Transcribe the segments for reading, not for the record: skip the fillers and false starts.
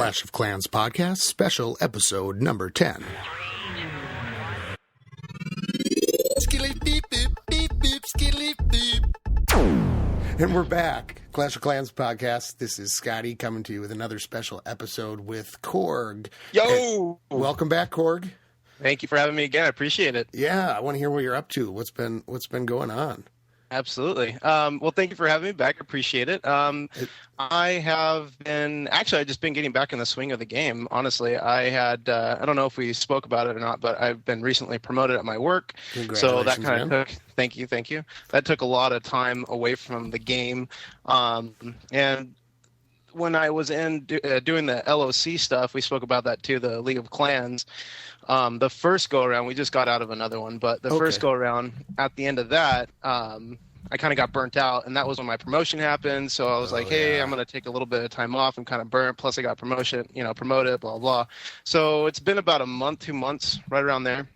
Clash of Clans podcast, special episode number 10. And we're back. Clash of Clans podcast. This is Scotty coming to you with another special episode with Korg. Yo! And welcome back, Korg. Thank you for having me again. I appreciate it. Yeah, I want to hear what you're up to. What's been going on? Absolutely. Well, thank you for having me back. I appreciate it. I've just been getting back in the swing of the game. Honestly, I don't know if we spoke about it or not, but I've been recently promoted at my work. So that kind of took, thank you. That took a lot of time away from the game. And when I was doing the LOC stuff, we spoke about that too, the League of Clans. The first go around, we just got out of another one, but the first go around, at the end of that, I kind of got burnt out, and that was when my promotion happened. So I was I'm going to take a little bit of time off. I'm kind of burnt. Plus, I got promoted, blah, blah. So it's been about a month, 2 months, right around there.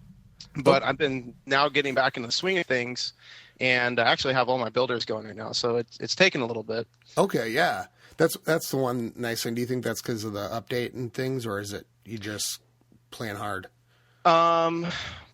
But I've been now getting back in the swing of things, and I actually have all my builders going right now. So it's taken a little bit. Okay, yeah. That's the one nice thing. Do you think that's because of the update and things, or is it you just playing hard?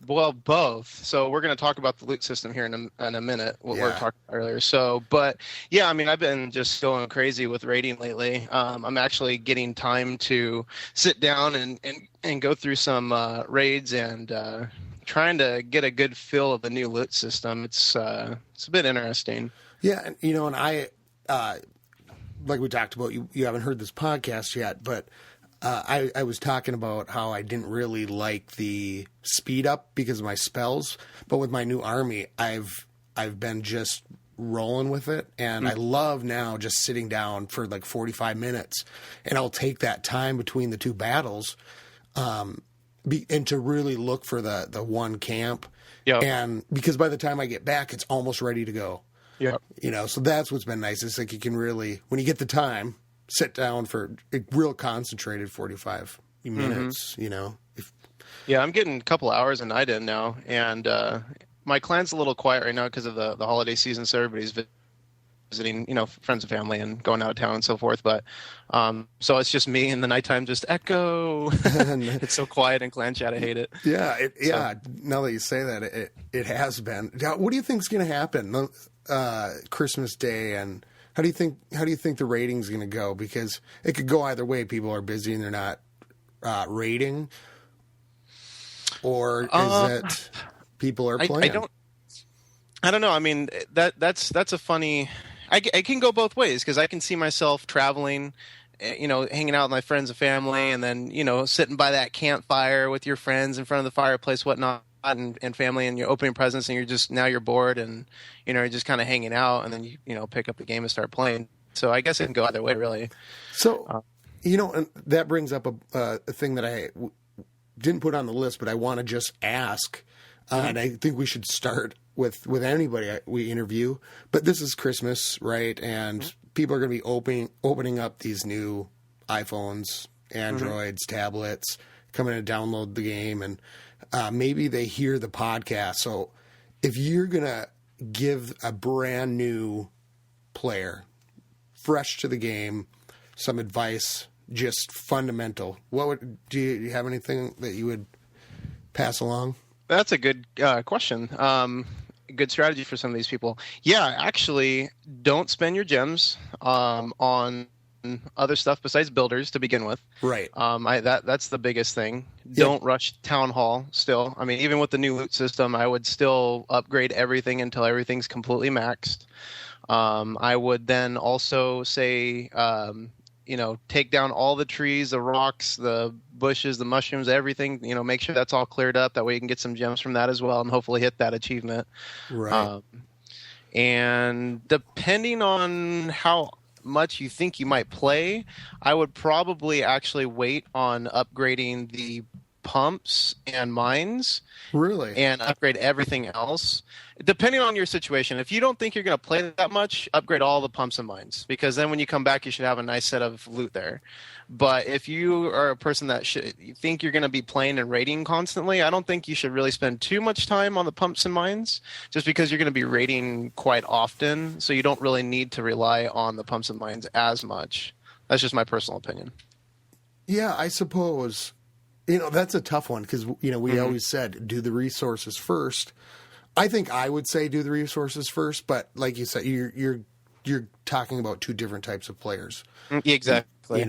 Well, both. So we're going to talk about the loot system here in a minute, what we were talking about earlier. So, but yeah, I mean, I've been just going crazy with raiding lately. I'm actually getting time to sit down and go through some raids and trying to get a good feel of the new loot system. It's a bit interesting. Yeah, and I like we talked about, you haven't heard this podcast yet, but I was talking about how I didn't really like the speed up because of my spells, but with my new army, I've been just rolling with it, and I love now just sitting down for like 45 minutes, and I'll take that time between the two battles, and to really look for the one camp, and because by the time I get back, it's almost ready to go. Yeah, so that's what's been nice. It's like you can really, when you get the time, sit down for a real concentrated 45 minutes, Yeah, I'm getting a couple hours a night in now, and my clan's a little quiet right now because of the holiday season, so everybody's visiting, friends and family and going out of town and so forth, but so it's just me in the nighttime, just echo. It's so quiet in clan chat, I hate it. Yeah, now that you say that, it has been. What do you think's going to happen Christmas Day, and how do you think the rating's going to go? Because it could go either way. People are busy and they're not rating, or is it people are playing? I don't know. I mean, that's a funny. I can go both ways because I can see myself traveling, hanging out with my friends and family, and then sitting by that campfire with your friends in front of the fireplace, whatnot. And family, and you're opening presents, and you're bored, and you're just kind of hanging out, and then you pick up the game and start playing. So I guess it can go either way, really. So and that brings up a thing that I didn't put on the list, but I want to just ask, and I think we should start with anybody we interview. But this is Christmas, right? And people are going to be opening up these new iPhones, Androids, tablets, coming to download the game, and maybe they hear the podcast. So if you're going to give a brand new player, fresh to the game, some advice, just fundamental, do you have anything that you would pass along? That's a good question. Good strategy for some of these people. Yeah, actually, don't spend your gems on other stuff besides builders to begin with. Right. That's the biggest thing. Don't rush Town Hall still. I mean, even with the new loot system, I would still upgrade everything until everything's completely maxed. I would then also say, take down all the trees, the rocks, the bushes, the mushrooms, everything, make sure that's all cleared up. That way you can get some gems from that as well and hopefully hit that achievement. Right. And depending on how much you think you might play, I would probably actually wait on upgrading the pumps and mines. Really? And upgrade everything else. Depending on your situation. If you don't think you're going to play that much, upgrade all the pumps and mines. Because then when you come back, you should have a nice set of loot there. But if you are a person that you think you're going to be playing and raiding constantly, I don't think you should really spend too much time on the pumps and mines, just because you're going to be raiding quite often. So you don't really need to rely on the pumps and mines as much. That's just my personal opinion. Yeah, I suppose. That's a tough one because, we always said do the resources first. I think I would say do the resources first, but like you said, you're talking about two different types of players. Exactly.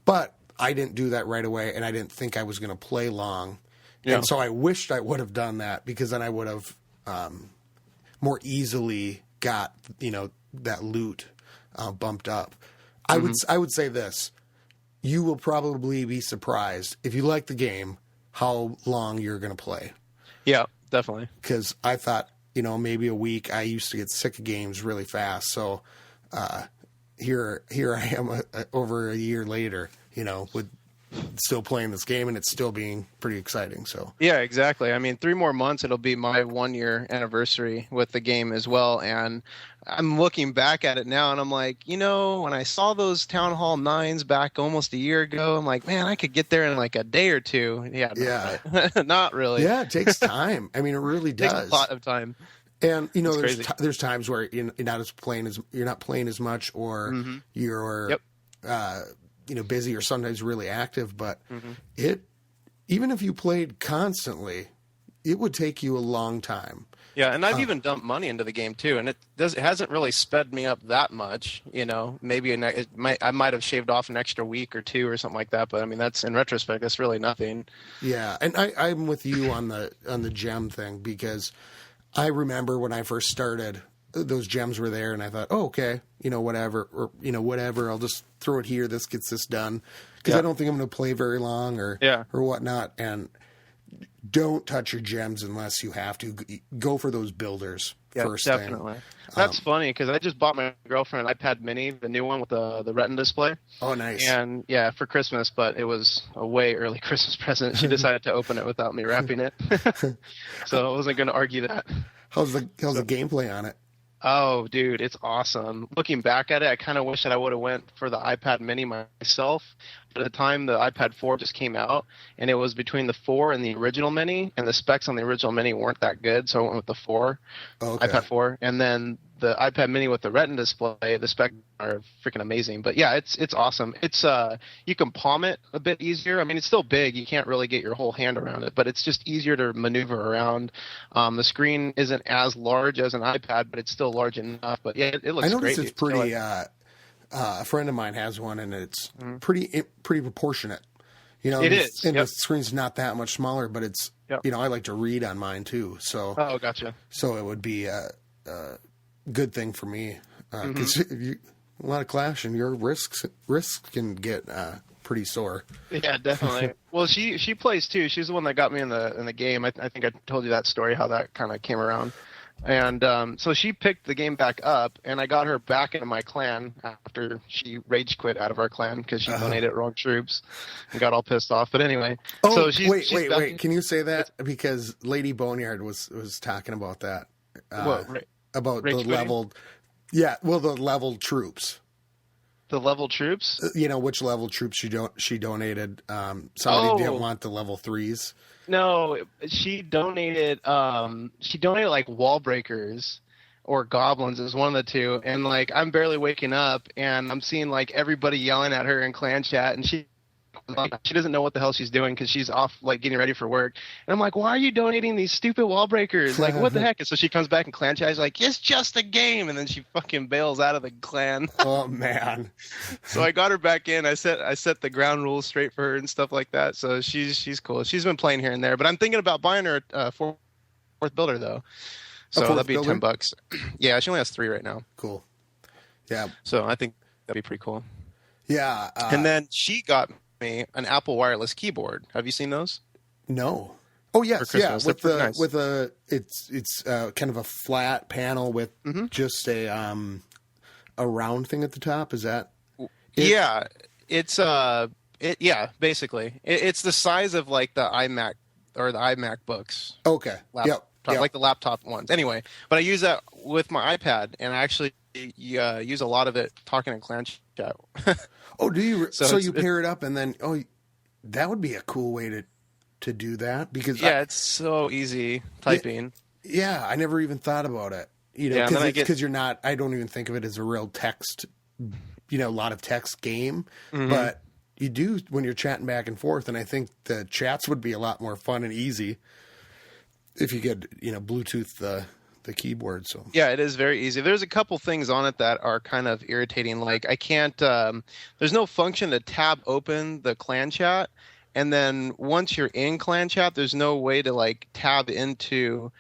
But I didn't do that right away, and I didn't think I was going to play long. Yeah. And so I wished I would have done that because then I would have more easily got, that loot bumped up. I would say this. You will probably be surprised if you like the game how long you're going to play. Yeah, definitely. Because I thought, maybe a week. I used to get sick of games really fast. So here I am over a year later, with still playing this game, and it's still being pretty exciting. So yeah, exactly. I mean, 3 more months, it'll be my 1-year anniversary with the game as well. And I'm looking back at it now, and I'm like, when I saw those Town Hall 9s back almost a year ago, I'm like, man, I could get there in like a day or two. Yeah. Not really. Yeah, it takes time. I mean, it really does. It takes a lot of time. And there's times where you're not playing as much, or you're busy, or sometimes really active. But even if you played constantly, it would take you a long time. Yeah, and I've even dumped money into the game too, and it hasn't really sped me up that much. Maybe I might have shaved off an extra week or 2 or something like that. But I mean, that's in retrospect, that's really nothing. Yeah, and I'm with you on the gem thing, because I remember when I first started, those gems were there, and I thought, oh, okay, whatever, or whatever, I'll just throw it here. This gets this done, because I don't think I'm going to play very long or whatnot. And don't touch your gems unless you have to. Go for those builders first. Definitely. That's funny, because I just bought my girlfriend an iPad Mini, the new one with the Retina display. Oh, nice. And for Christmas, but it was a way early Christmas present. She decided to open it without me wrapping it, so I wasn't going to argue that. How's the gameplay on it? Oh, dude, it's awesome. Looking back at it, I kind of wish that I would have went for the iPad Mini myself. But at the time, the iPad 4 just came out, and it was between the 4 and the original Mini, and the specs on the original Mini weren't that good, so I went with the 4, iPad 4. And then the iPad Mini with the Retina display, the specs are freaking amazing. But yeah, it's awesome. It's you can palm it a bit easier. I mean, it's still big. You can't really get your whole hand around it, but it's just easier to maneuver around. The screen isn't as large as an iPad, but it's still large enough. But yeah, it looks great. I noticed it's pretty. A friend of mine has one, and it's pretty proportionate. It is. And the screen's not that much smaller, but it's I like to read on mine too. So gotcha. So it would be a good thing for me, because a lot of clash and your risks can get pretty sore. Yeah, definitely. Well, she plays too. She's the one that got me in the game. I think I told you that story, how that kind of came around. And so she picked the game back up, and I got her back into my clan after she rage quit out of our clan because she donated wrong troops and got all pissed off. But anyway, so she's wait. Can you say that? Because Lady Boneyard was talking about that. About the leveled, the leveled troops. The level troops? Which level troops she donated. Somebody didn't want the level 3s. No, she donated like wall breakers or goblins is one of the two. And like I'm barely waking up, and I'm seeing like everybody yelling at her in clan chat, and she doesn't know what the hell she's doing because she's off like getting ready for work. And I'm like, why are you donating these stupid wall breakers? Like, what the heck? And so she comes back in clan chat. She's like, it's just a game. And then she fucking bails out of the clan. Oh man. So I got her back in. I set the ground rules straight for her and stuff like that. So she's cool. She's been playing here and there, but I'm thinking about buying her a fourth builder though. So that'd be $10. Yeah, she only has 3 right now. Cool. Yeah. So I think that'd be pretty cool. Yeah. And then she got me an Apple wireless keyboard. Have you seen those? No. Oh yes, yeah. With nice. It's kind of a flat panel with just a round thing at the top. Is that? Yeah, it's basically it's the size of like the iMac or the iMac books. Okay. Yep. Like the laptop ones. Anyway, but I use that with my iPad, and I actually use a lot of it talking in clan chat. Oh, do you? So you pair it up, and then that would be a cool way to do that, because it's so easy typing. Yeah, I never even thought about it. Because you're not. I don't even think of it as a real text. A lot of text game, but you do when you're chatting back and forth. And I think the chats would be a lot more fun and easy if you could, Bluetooth the keyboard. So yeah, it is very easy. There's a couple things on it that are kind of irritating. Like I can't, there's no function to tab open the clan chat. And then once you're in clan chat, there's no way to like tab into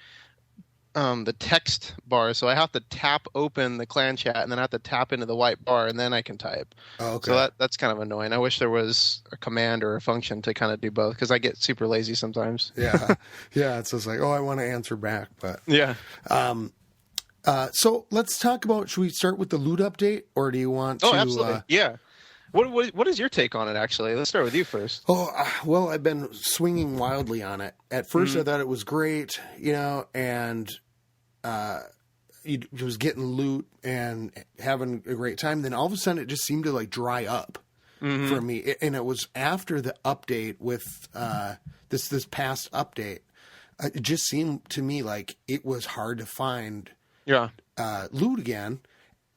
the text bar. So I have to tap open the clan chat and then I have to tap into the white bar and then I can type. Oh, okay. So that's kind of annoying. I wish there was a command or a function to kind of do both because I get super lazy sometimes. Yeah. Yeah. It's just like, I want to answer back, but yeah. So let's talk about, should we start with the loot update or do you want to? Oh, absolutely. Yeah. What is your take on it, actually? Let's start with you first. Well, I've been swinging wildly on it. At first, I thought it was great, and it was getting loot and having a great time. Then all of a sudden, it just seemed to like dry up for me. And it was after the update with this past update. It just seemed to me like it was hard to find loot again.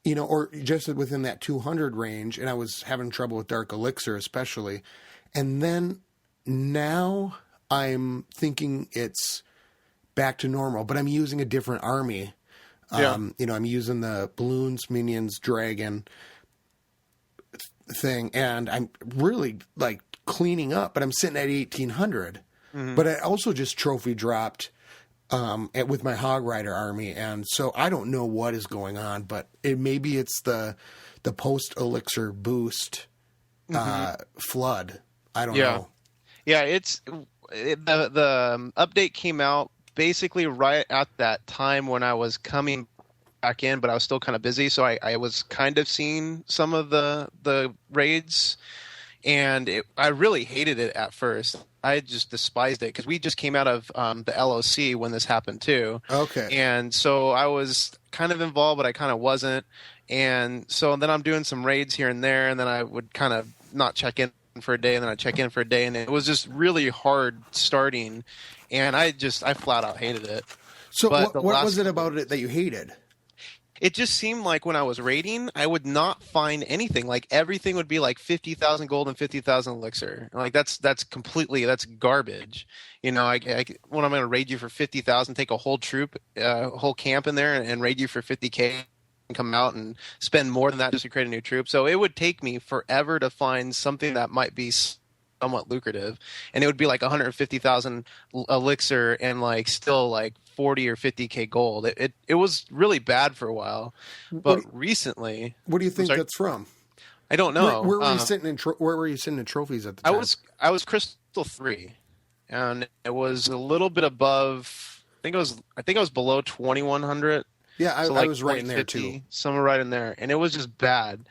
Or just within that 200 range, and I was having trouble with Dark Elixir especially. And then now I'm thinking it's back to normal, but I'm using a different army. I'm using the balloons, minions, dragon thing, and I'm really like cleaning up, but I'm sitting at 1800. But I also just trophy dropped with my Hog Rider army, and so I don't know what is going on, but maybe it's the post elixir boost flood. I don't know. Yeah, the update came out basically right at that time when I was coming back in, but I was still kind of busy, so I was kind of seeing some of the raids, and I really hated it at first. I just despised it because we just came out of the LOC when this happened too. Okay. And so I was kind of involved, but I kind of wasn't. And so then I'm doing some raids here and there, and then I would kind of not check in for a day, and then I'd check in for a day, and it was just really hard starting. And I flat out hated it. So what was it about it that you hated? It just seemed like when I was raiding, I would not find anything. Like everything would be like 50,000 gold and 50,000 elixir. Like that's garbage. When I'm going to raid you for 50,000, take a whole troop, whole camp in there and raid you for 50K and come out and spend more than that just to create a new troop. So it would take me forever to find something that might be somewhat lucrative, and it would be like 150,000 elixir and like still like 40 or 50K gold. It was really bad for a while, but recently. What do you think that's from? I don't know. Where were you sitting in? Where were you sitting in trophies at the time? I was Crystal 3, and it was a little bit above. I think I was below 2100. Yeah, I like was right in there too. Somewhere right in there, and it was just bad.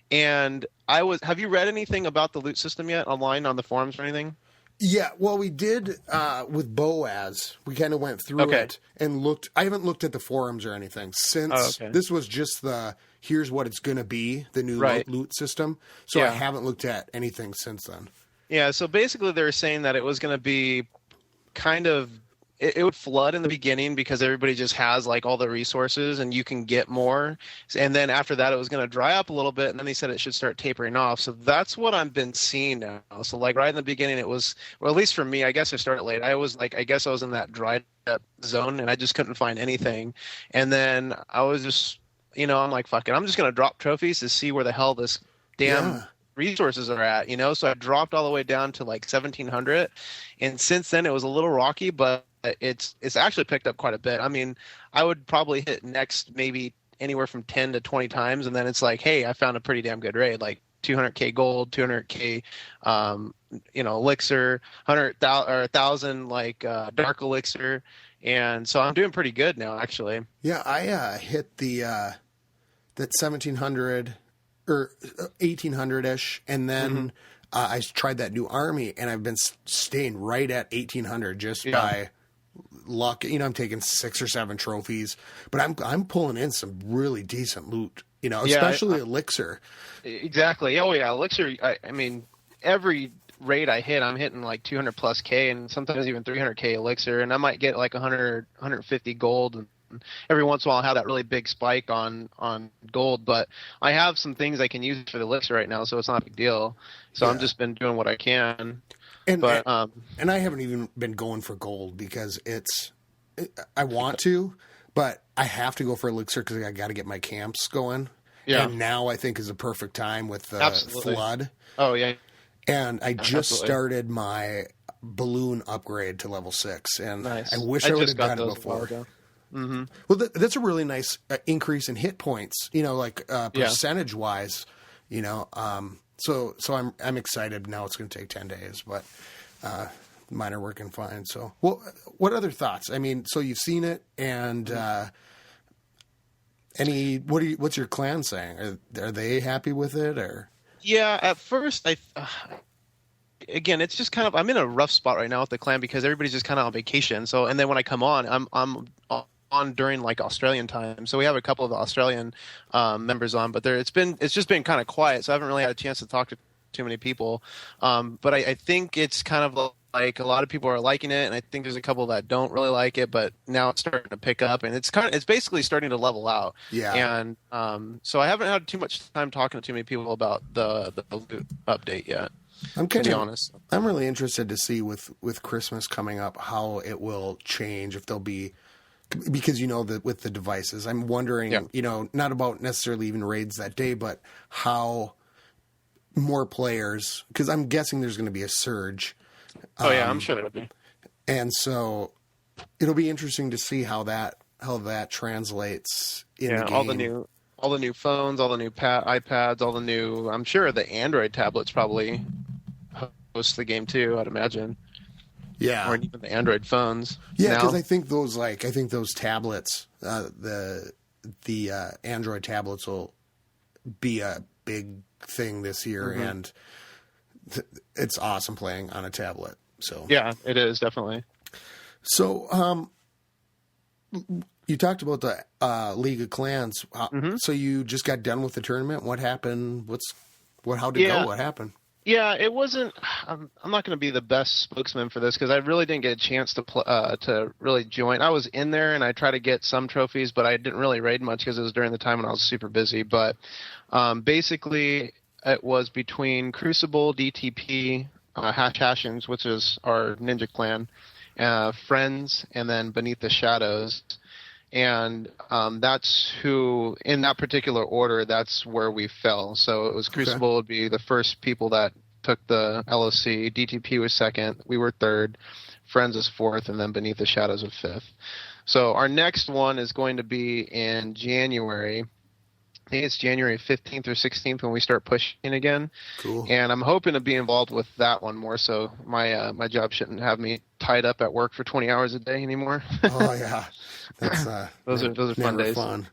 And have you read anything about the loot system yet online on the forums or anything? Yeah, well, we did with Boaz. We kind of went through it and looked. I haven't looked at the forums or anything since this was just here's what it's going to be, the new loot system. So I haven't looked at anything since then. Yeah, so basically they're saying that it was going to be kind of it would flood in the beginning because everybody just has like all the resources and you can get more. And then after that, it was going to dry up a little bit. And then they said it should start tapering off. So that's what I've been seeing now. So like right in the beginning, it was, well, at least for me, I guess I started late. I was like, I guess I was in that dried up zone and I just couldn't find anything. And then I was just, I'm like, fuck it. I'm just going to drop trophies to see where the hell this damn resources are at, So I dropped all the way down to like 1700. And since then it was a little rocky, but it's actually picked up quite a bit. I mean, I would probably hit next maybe anywhere from 10 to 20 times, and then it's like, hey, I found a pretty damn good raid, like 200K gold, 200K, elixir, 1,000 like dark elixir, and so I'm doing pretty good now, actually. Yeah, I hit the that 1,700 or 1,800-ish, and then I tried that new army, and I've been staying right at 1,800 just by luck. I'm taking 6 or 7 trophies, but I'm pulling in some really decent loot, especially elixir. Exactly. Oh yeah, elixir. I mean, every raid I hit, I'm hitting like 200 plus K and sometimes even 300K elixir, and I might get like 100, 150 gold every once in a while I'll have that really big spike on gold. But I have some things I can use for the elixir right now, so it's not a big deal. So I've just been doing what I can. And I haven't even been going for gold because I want to, but I have to go for elixir because I got to get my camps going. Yeah. And now I think is a perfect time with the flood. Oh yeah. And I just started my balloon upgrade to level 6, and I wish I would have done it before. Mm-hmm. Well, that's a really nice increase in hit points. Percentage wise. So I'm excited. Now it's going to take 10 days, but mine are working fine. So, well, what other thoughts? I mean, so you've seen it, and what's your clan saying? Are they happy with it, or? Yeah, at first again, it's just kind of, I'm in a rough spot right now with the clan because everybody's just kind of on vacation. So, and then when I come on, I'm on during like Australian time. So we have a couple of the Australian members on, but it's just been kind of quiet. So I haven't really had a chance to talk to too many people. But I think it's kind of like a lot of people are liking it, and I think there's a couple that don't really like it, but now it's starting to pick up, and it's basically starting to level out. Yeah. And so I haven't had too much time talking to too many people about the loot update yet. To be honest, I'm really interested to see with Christmas coming up how it will change, if there'll be, because that with the devices, I'm wondering, not about necessarily even raids that day, but how more players, because I'm guessing there's going to be a surge. Oh yeah, I'm sure there will be. And so it'll be interesting to see how that translates in the game. all the new phones, all the new iPads, all the new. I'm sure the Android tablets probably host the game too. I'd imagine. Yeah, or even the Android phones. Yeah, because I think those tablets, the Android tablets will be a big thing this year, and it's awesome playing on a tablet. So yeah, it is definitely. So, you talked about the League of Clans. So you just got done with the tournament. What happened? How did it go? What happened? Yeah, it wasn't. I'm not going to be the best spokesman for this because I really didn't get a chance to really join. I was in there and I tried to get some trophies, but I didn't really raid much because it was during the time when I was super busy. But basically, it was between Crucible, DTP, Hashings, which is our ninja clan, Friends, and then Beneath the Shadows. And that's who, in that particular order, that's where we fell. So it was Crucible would be the first people that took the LOC. DTP was second. We were third. Friends was fourth. And then Beneath the Shadows was fifth. So our next one is going to be in January. I think it's January 15th or 16th when we start pushing again. Cool. And I'm hoping to be involved with that one more so my job shouldn't have me tied up at work for 20 hours a day anymore. Oh, yeah. That's those are fun days. Fun.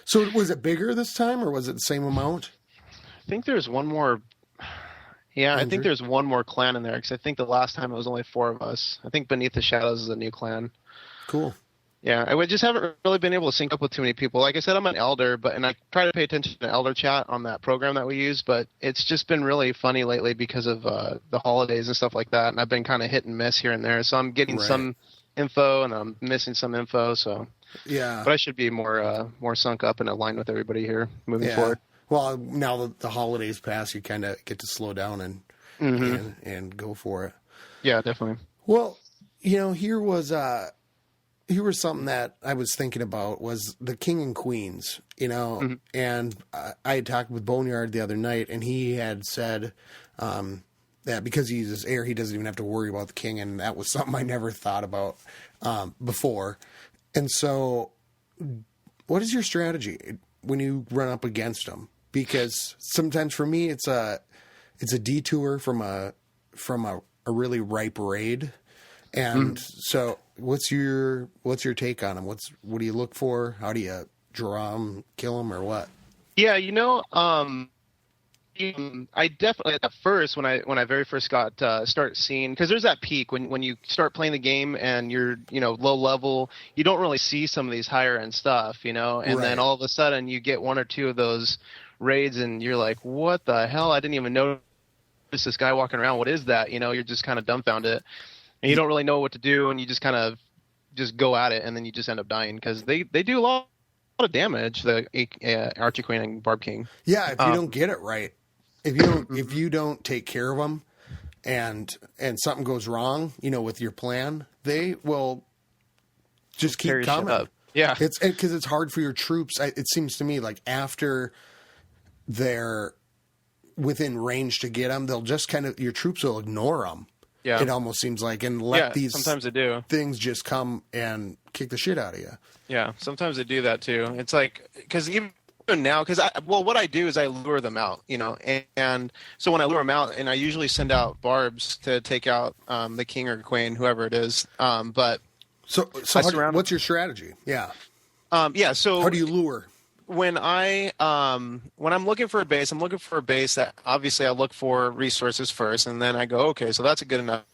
So was it bigger this time, or was it the same amount? I think there's one more. Yeah, I think there's one more clan in there because I think the last time it was only 4 of us. I think Beneath the Shadows is a new clan. Cool. Yeah, I just haven't really been able to sync up with too many people. Like I said, I'm an elder, and I try to pay attention to elder chat on that program that we use, but it's just been really funny lately because of the holidays and stuff like that, and I've been kind of hit and miss here and there. So I'm getting some info, and I'm missing some info. So yeah, but I should be more sunk up and aligned with everybody here moving forward. Well, now that the holidays pass, you kind of get to slow down and go for it. Yeah, definitely. Well, here was something that I was thinking about was the King and Queens, and I had talked with Boneyard the other night, and he had said that because he uses air, he doesn't even have to worry about the king, and that was something I never thought about before. And so what is your strategy when you run up against him? Because sometimes for me, it's a detour from a really ripe raid. And so what's your take on him? What do you look for? How do you draw him, kill him, or what? Yeah, I definitely at first when I very first got start seeing, because there's that peak when you start playing the game and you're low level, you don't really see some of these higher end stuff, and then all of a sudden you get 1 or 2 of those raids and you're like, what the hell? I didn't even notice this guy walking around. What is that? You're just kind of dumbfounded. And you don't really know what to do, and you just kind of just go at it, and then you just end up dying because they do a lot of damage. The Archer Queen and Barb King. Yeah, if you don't get it right, if you don't take care of them, and something goes wrong, with your plan, they will just keep coming. Yeah, it's because it's hard for your troops. It seems to me like after they're within range to get them, they'll just your troops will ignore them. Yeah, it almost seems like, and let these sometimes they do things just come and kick the shit out of you. Yeah, sometimes they do that too. It's like because even now, what I do is I lure them out, and so when I lure them out, and I usually send out barbs to take out the king or queen, whoever it is, but. So what's your strategy? Yeah. So how do you lure? When I'm looking for a base, I'm looking for a base that obviously I look for resources first, and then I go, okay, so that's a good enough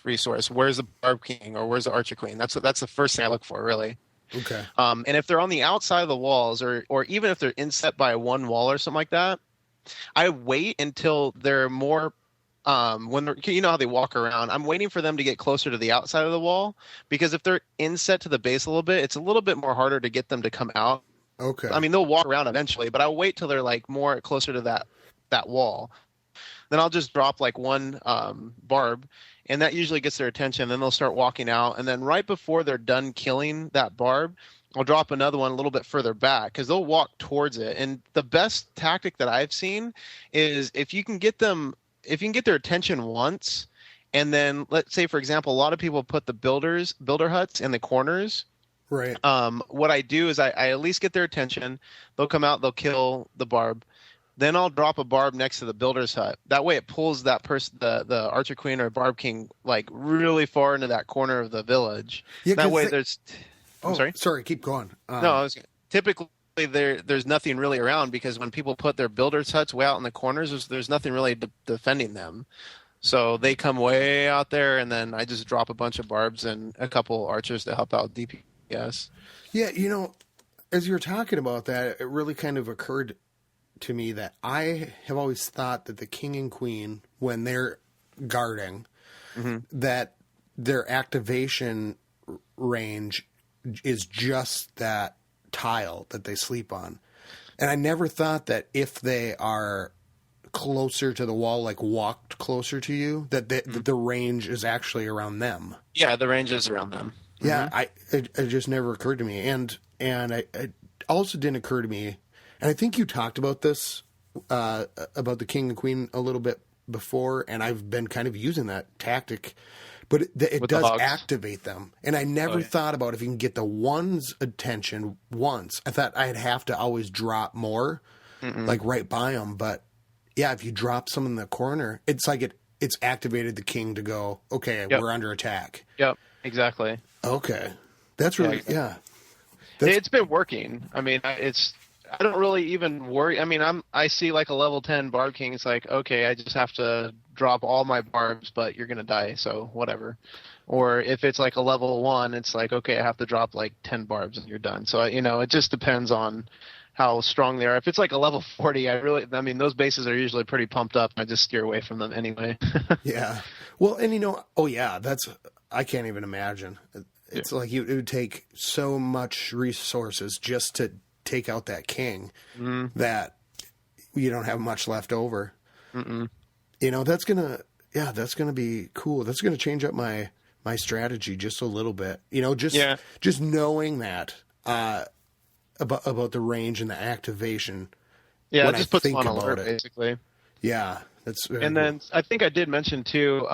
resource. Where's the Barb King or where's the Archer Queen? That's the first thing I look for, really. Okay. And if they're on the outside of the walls, or even if they're inset by one wall or something like that, I wait until they're more. When how they walk around, I'm waiting for them to get closer to the outside of the wall, because if they're inset to the base a little bit, it's a little bit more harder to get them to come out. Okay. I mean, they'll walk around eventually, but I'll wait till they're like more closer to that wall. Then I'll just drop like one barb, and that usually gets their attention. Then they'll start walking out, and then right before they're done killing that barb, I'll drop another one a little bit further back because they'll walk towards it. And the best tactic that I've seen is if you can get their attention once, and then let's say, for example, a lot of people put the builder huts in the corners. Right. What I do is I at least get their attention. They'll come out, they'll kill the barb. Then I'll drop a barb next to the builder's hut. That way it pulls that person, the Archer Queen or Barb King, like really far into that corner of the village. Yeah, that way there's... I'm sorry, keep going. Typically there's nothing really around, because when people put their builder's huts way out in the corners, there's nothing really defending them. So they come way out there, and then I just drop a bunch of barbs and a couple archers to help out DPS. Yeah, as you were talking about that, it really kind of occurred to me that I have always thought that the king and queen, when they're guarding, that their activation range is just that tile that they sleep on. And I never thought that if they are closer to the wall, like walked closer to you, that the range is actually around them. Yeah, the range is around them. Yeah, it just never occurred to me. And it also didn't occur to me, and I think you talked about this, about the king and queen a little bit before, and I've been kind of using that tactic, but it does activate them. And I never thought about if you can get the one's attention once. I thought I'd have to always drop more, like right by them. But yeah, if you drop some in the corner, it's like it's activated the king to go, okay, we're under attack. Yep, exactly. Okay. That's really, It's been working. I mean, I don't really even worry. I mean, I see like a level 10 Barb King. It's like, okay, I just have to drop all my barbs, but you're going to die, so whatever. Or if it's like a level 1, it's like, okay, I have to drop like 10 barbs and you're done. So, it just depends on how strong they are. If it's like a level 40, those bases are usually pretty pumped up. I just steer away from them anyway. Yeah. Well, and I can't even imagine. It's like it would take so much resources just to take out that king that you don't have much left over. That's gonna be cool. That's gonna change up my strategy just a little bit. Just knowing that about the range and the activation. Yeah, it just puts them on alert, basically. Yeah, that's very and then I think I did mention too.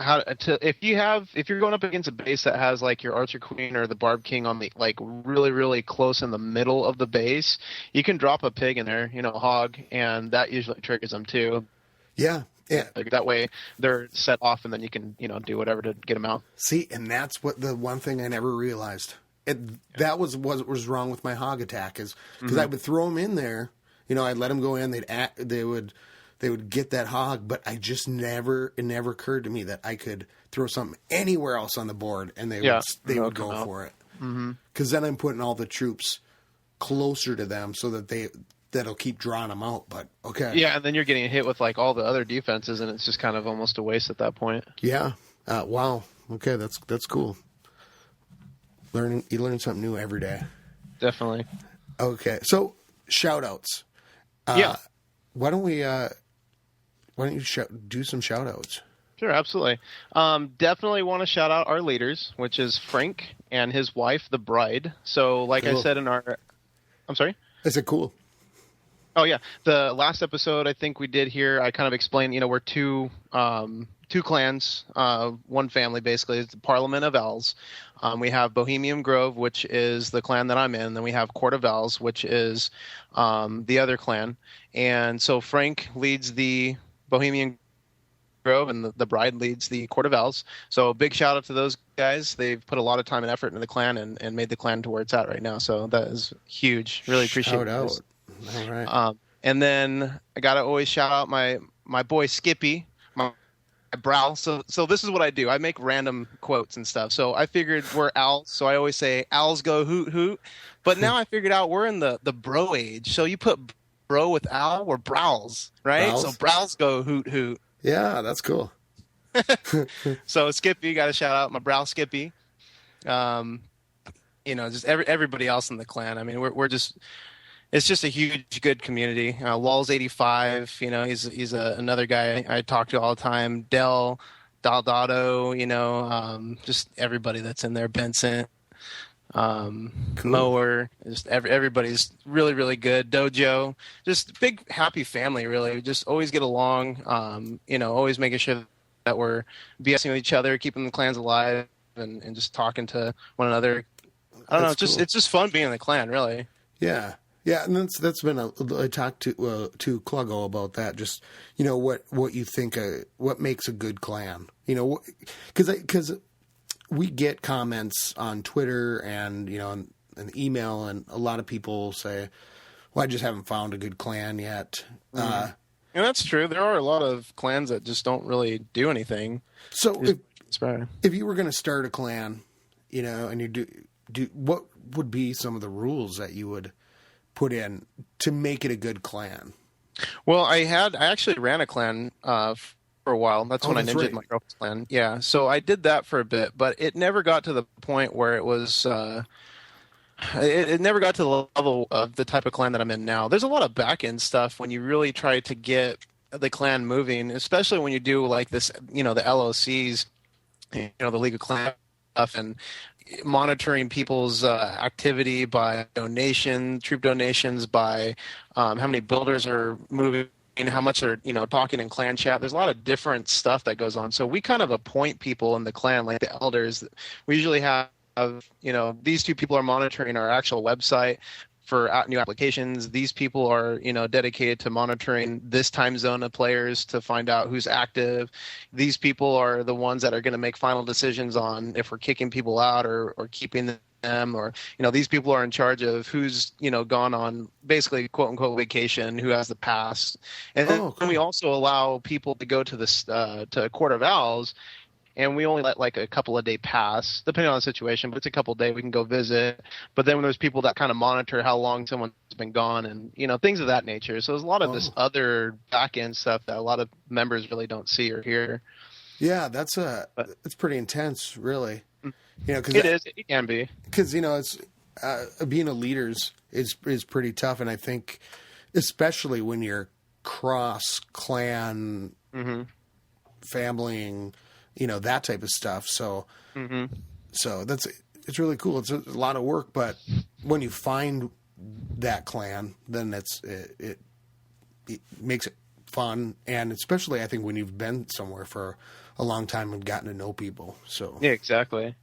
If you're going up against a base that has like your Archer Queen or the Barb King on the like really really close in the middle of the base, you can drop a pig in there, a hog, and that usually triggers them too. Yeah. Like that way they're set off, and then you can do whatever to get them out. See, and that's what the one thing I never realized. That was what was wrong with my hog attack, is because I would throw them in there, I'd let them go in, they would get that hog, but it never occurred to me that I could throw something anywhere else on the board and they would go for it. Because then I'm putting all the troops closer to them so that that'll keep drawing them out. But okay. Yeah, and then you're getting hit with like all the other defenses, and it's just kind of almost a waste at that point. Yeah. Wow. Okay, that's cool. You learn something new every day. Definitely. Okay, so shout outs. Yeah. Why don't you do some shout outs? Sure, absolutely. Definitely want to shout out our leaders, which is Frank and his wife, the bride. So, like cool. I said I'm sorry? Is it cool? Oh, yeah. The last episode I think we did here, I kind of explained, we're two clans, one family, basically. It's the Parliament of Owls. We have Bohemian Grove, which is the clan that I'm in. And then we have Court of Owls, which is the other clan. And so Frank leads the Bohemian Grove, and the bride leads the Court of Owls. So big shout out to those guys. They've put a lot of time and effort into the clan and made the clan to where it's at right now. So that is huge. Really appreciate it. Shout out. All right. And then I gotta always shout out my boy Skippy, my Brow. So this is what I do. I make random quotes and stuff. So I figured we're owls, so I always say owls go hoot hoot. But now I figured out we're in the bro age. So you put bro with owl, we're brows, right? Brows? So brows go hoot hoot. Yeah, that's cool. So Skippy, got to shout out my Brow Skippy. Just everybody else in the clan. I mean, we're just, it's just a huge, good community. Law's 85, he's another guy I talk to all the time. Daldado, just everybody that's in there. Benson, Cool. Mower, just everybody's really, really good. Dojo, just big happy family. Really, we just always get along. Always making sure that we're BSing with each other, keeping the clans alive, and just talking to one another. I don't know. It's just fun being in the clan, really. Yeah, and that's been I talked to Cluggo about that. Just what you think what makes a good clan. Because we get comments on Twitter and an email, and a lot of people say, "Well, I just haven't found a good clan yet." And that's true. There are a lot of clans that just don't really do anything. So if you were going to start a clan, and you do what would be some of the rules that you would put in to make it a good clan? Well, I actually ran a clan for a while. That's when I ninja'd right. my girlfriend's clan. Yeah, so I did that for a bit, but it never got to the point where it was. It never got to the level of the type of clan that I'm in now. There's a lot of back end stuff when you really try to get the clan moving, especially when you do like this, the LOCs, the League of Clans stuff, and monitoring people's activity by troop donations, by how many builders are moving, how much they're talking in clan chat. There's a lot of different stuff that goes on. So we kind of appoint people in the clan, like the elders. We usually have these two people are monitoring our actual website for new applications. These people are dedicated to monitoring this time zone of players to find out who's active. These people are the ones that are going to make final decisions on if we're kicking people out or keeping them, or these people are in charge of who's gone on basically quote unquote vacation, who has the pass. And then we also allow people to go to this to Court of Owls, and we only let like a couple of day pass, depending on the situation, but it's a couple of day we can go visit. But then when there's people that kind of monitor how long someone's been gone, and things of that nature. So there's a lot of this other back end stuff that a lot of members really don't see or hear. Yeah, it's pretty intense, really. Cause it can be, because it's being a leader is pretty tough, and I think especially when you're cross clan familying, that type of stuff. So so it's really cool. It's a lot of work, but when you find that clan, then it makes it fun, and especially I think when you've been somewhere for a long time and gotten to know people. So yeah, exactly.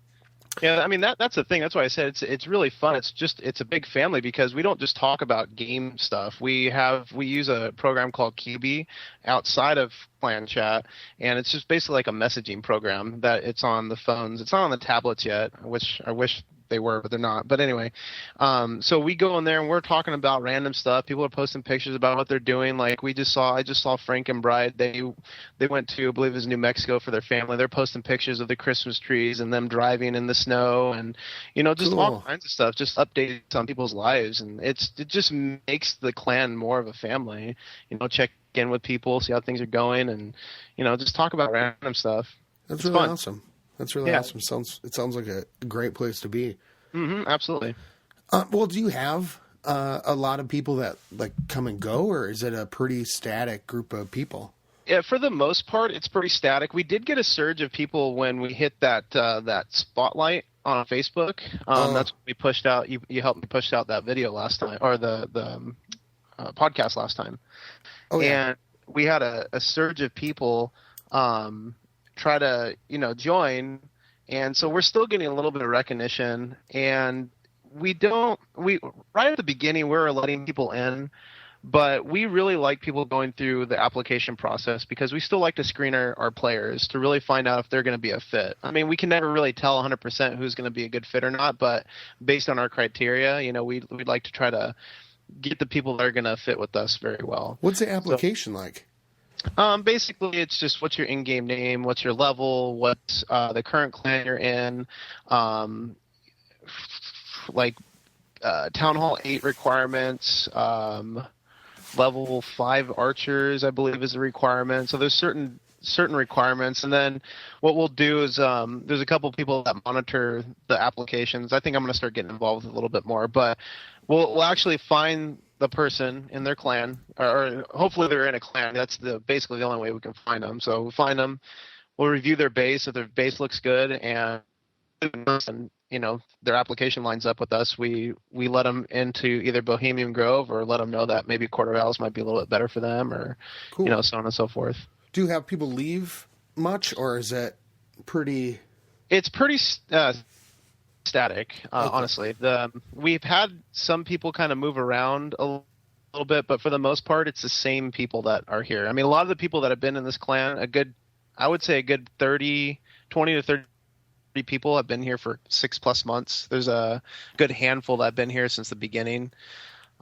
Yeah, I mean that's the thing. That's why I said it's really fun. It's a big family because we don't just talk about game stuff. We use a program called QB outside of Clan Chat, and it's just basically like a messaging program that it's on the phones. It's not on the tablets yet, which I wish they were, but they're not. But anyway, so we go in there and we're talking about random stuff. People are posting pictures about what they're doing. Like I just saw Frank and Bride. They went to, I believe it was New Mexico for their family. They're posting pictures of the Christmas trees and them driving in the snow, and just cool. all kinds of stuff, just updates on people's lives. And it just makes the clan more of a family. Check in with people, see how things are going, and just talk about random stuff. That's really awesome. That's really awesome. It sounds like a great place to be. Absolutely. Well, do you have a lot of people that like come and go, or is it a pretty static group of people? Yeah, for the most part, it's pretty static. We did get a surge of people when we hit that spotlight on Facebook. That's when we pushed out. You helped me push out that video last time, or the podcast last time. Oh, yeah. And we had a surge of people try to join, and so we're still getting a little bit of recognition. And we right at the beginning we were letting people in. But we really like people going through the application process because we still like to screen our players to really find out if they're going to be a fit. I mean, we can never really tell 100% who's going to be a good fit or not, but based on our criteria, we'd like to try to get the people that are going to fit with us very well. What's the application like? Basically, it's just what's your in-game name, what's your level, what's the current clan you're in, Town Hall 8 requirements, level 5 archers, I believe, is a requirement. So there's certain requirements, and then what we'll do is there's a couple people that monitor the applications. I think I'm going to start getting involved with it a little bit more, but we'll actually find the person in their clan, or hopefully they're in a clan. That's basically the only way we can find them. So we'll find them, we'll review their base. If their base looks good and their application lines up with us, we let them into either Bohemian Grove or let them know that maybe Quarter Valles might be a little bit better for them, or cool. So on and so forth. Do you have people leave much, or is it pretty? It's pretty static, honestly. We've had some people kind of move around a little bit, but for the most part, it's the same people that are here. I mean, a lot of the people that have been in this clan, I would say a good 20 to 30 people have been here for 6+ months. There's a good handful that have been here since the beginning.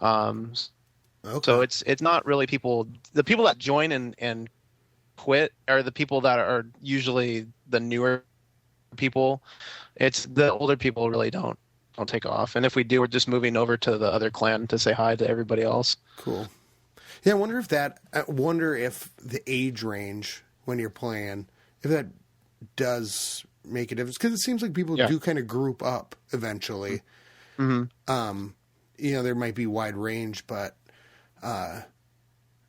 So it's not really people. The people that join and quit are the people that are usually the newer people. It's the older people really don't take off. And if we do, we're just moving over to the other clan to say hi to everybody else. Cool. Yeah, I wonder if the age range when you're playing, if that does make a difference, because it seems like people do kind of group up eventually. Mm-hmm. There might be wide range, but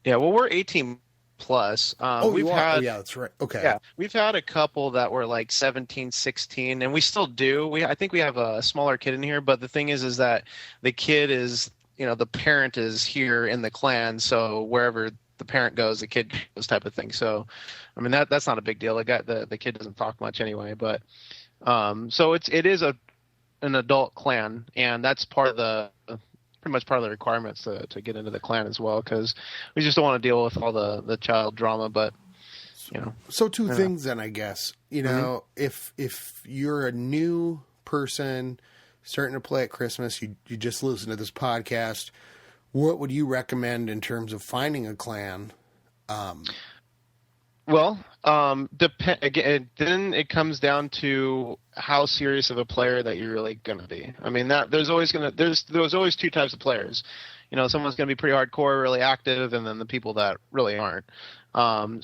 we're 18 plus. That's right. Okay. Yeah, we've had a couple that were like 17, 16, and we still do. I think we have a smaller kid in here, but the thing is that the kid is, the parent is here in the clan, so wherever the parent goes, the kid goes, type of thing. So, I mean, that's not a big deal. The kid doesn't talk much anyway, but so it is an adult clan, and that's pretty much part of the requirements to get into the clan as well, because we just don't want to deal with all the child drama. But so two things then, I guess. If you're a new person starting to play at Christmas, you just listen to this podcast, what would you recommend in terms of finding a clan? Then it comes down to how serious of a player that you're really going to be. I mean, there's always two types of players. Someone's going to be pretty hardcore, really active, and then the people that really aren't.